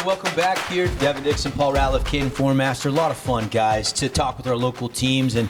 right, welcome back here. Devin Dixon, Paul Ratliff, Caden Formaster. A lot of fun, guys, to talk with our local teams. And,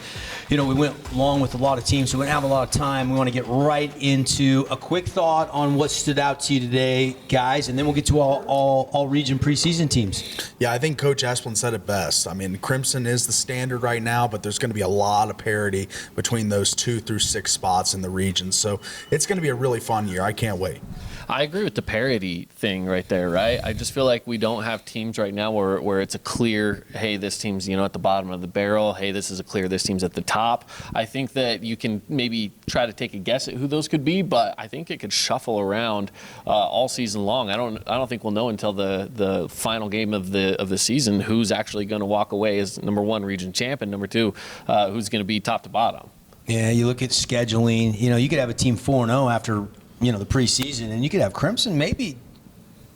we went along with a lot of teams, so we don't have a lot of time. We want to get right into a quick thought on what stood out to you today, guys, and then we'll get to all region preseason teams. Yeah, I think Coach Esplin said it best. I mean, Crimson is the standard right now, but there's going to be a lot of parity between those 2 through 6 spots in the region. So it's going to be a really fun year. I can't wait. I agree with the parity thing right there, right? I just feel like we don't have teams right now where it's a clear, hey, this team's, at the bottom of the barrel. Hey, this is a clear, this team's at the top. I think that you can maybe try to take a guess at who those could be, but I think it could shuffle around all season long. I don't think we'll know until the final game of the season who's actually going to walk away as number 1 region champ and number 2 who's going to be top to bottom. Yeah, you look at scheduling. You could have a team 4-0 after the preseason, and you could have Crimson maybe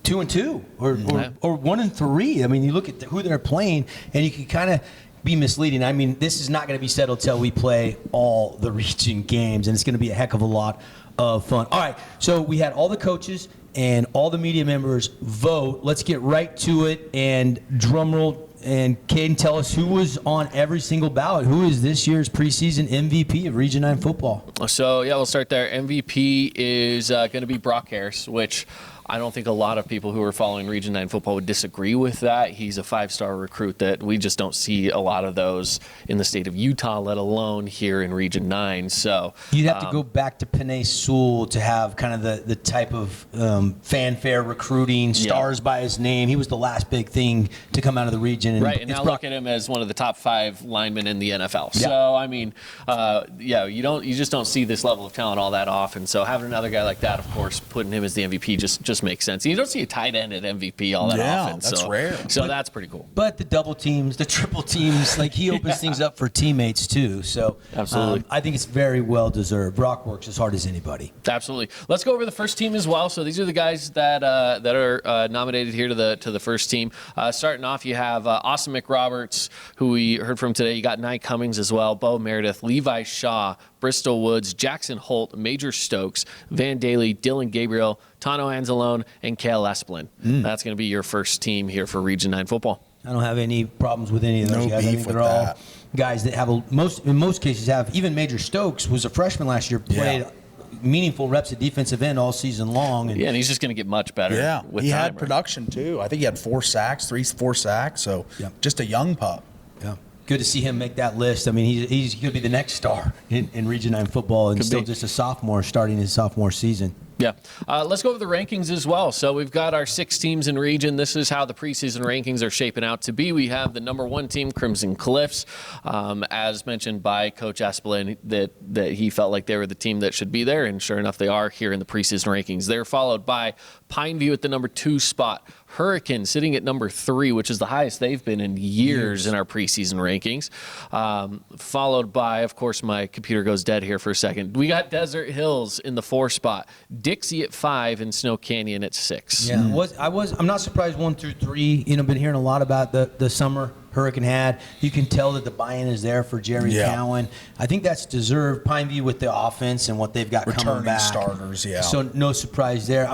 2-2 or 1-3. I mean, you look at who they're playing, and you can kind of be misleading. I mean, this is not going to be settled till we play all the region games, and it's going to be a heck of a lot of fun. All right, so we had all the coaches and all the media members vote. Let's get right to it, and drum roll. And Caden, tell us who was on every single ballot. Who is this year's preseason MVP of Region 9 football? So, we'll start there. MVP is going to be Brock Harris, which I don't think a lot of people who are following Region 9 football would disagree with that. He's a 5-star recruit that we just don't see a lot of those in the state of Utah, let alone here in Region 9. So you'd have to go back to Panay Sewell to have kind of the type of fanfare recruiting, stars by his name. He was the last big thing to come out of the region. And now look at him as one of the top 5 linemen in the NFL. Yeah. So, I mean, you just don't see this level of talent all that often. So having another guy like that, of course, putting him as the MVP just makes sense. You don't see a tight end at MVP all that often. That's rare. So that's pretty cool. But the double teams, the triple teams, like he opens things up for teammates too. So absolutely, I think it's very well deserved. Brock works as hard as anybody. Absolutely. Let's go over the first team as well. So these are the guys that are nominated here to the first team. Starting off, you have Austin McRoberts, who we heard from today. You got Nye Cummings as well, Bo Meredith, Levi Shaw, Bristol Woods, Jackson Holt, Major Stokes, Van Daly, Dylan Gabriel, Tano Anzalone, and Kale Esplin. That's going to be your first team here for Region 9 football. I don't have any problems with any of those guys. I think they're all guys that have in most cases have. Even Major Stokes was a freshman last year, played meaningful reps at defensive end all season long. And he's just going to get much better. Yeah, with he time, had production too. I think he had 4 sacks, 4 sacks. So just a young pup. Yeah. Good to see him make that list. I mean, he's going to be the next star in Region 9 football, and still just a sophomore starting his sophomore season. Yeah. Let's go over the rankings as well. So we've got our 6 teams in region. This is how the preseason rankings are shaping out to be. We have the number 1 team, Crimson Cliffs, as mentioned by Coach Esplin, that he felt like they were the team that should be there, and sure enough, they are here in the preseason rankings. They're followed by Pineview at the number 2 spot, Hurricane sitting at number 3, which is the highest they've been in years in our preseason rankings. Followed by, of course, my computer goes dead here for a second. We got Desert Hills in the 4 spot, Dixie at 5, and Snow Canyon at 6. Yeah, I'm not surprised 1 through 3. Been hearing a lot about the summer Hurricane had. You can tell that the buy-in is there for Jerry Cowan. I think that's deserved. Pineview with the offense and what they've got coming back. Starters, So no surprise there.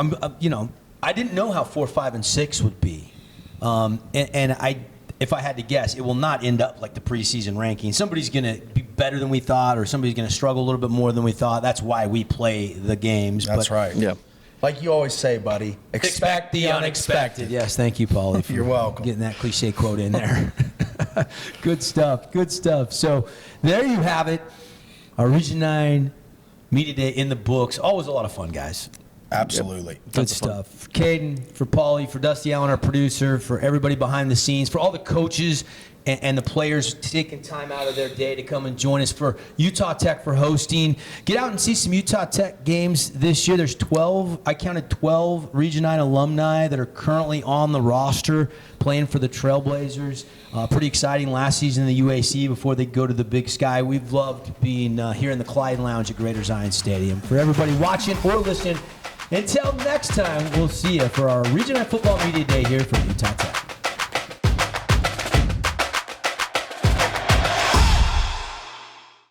I didn't know how 4, 5, and 6 would be, if I had to guess, it will not end up like the preseason ranking. Somebody's going to be better than we thought, or somebody's going to struggle a little bit more than we thought. That's why we play the games. That's right. Yeah. Like you always say, buddy, expect the unexpected. Yes, thank you, Paulie, for You're welcome. Getting that cliche quote in there. Good stuff. So there you have it. Our Region 9 Media Day in the books. Always a lot of fun, guys. Absolutely. Good stuff. Caden, for Paulie, for Dusty Allen, our producer, for everybody behind the scenes, for all the coaches and the players taking time out of their day to come and join us, for Utah Tech for hosting. Get out and see some Utah Tech games this year. There's 12, I counted 12 Region 9 alumni that are currently on the roster playing for the Trailblazers. Pretty exciting last season in the UAC before they go to the Big Sky. We've loved being here in the Clyde Lounge at Greater Zion Stadium. For everybody watching or listening, until next time, we'll see you for our Region 9 Football Media Day here from Utah Tech.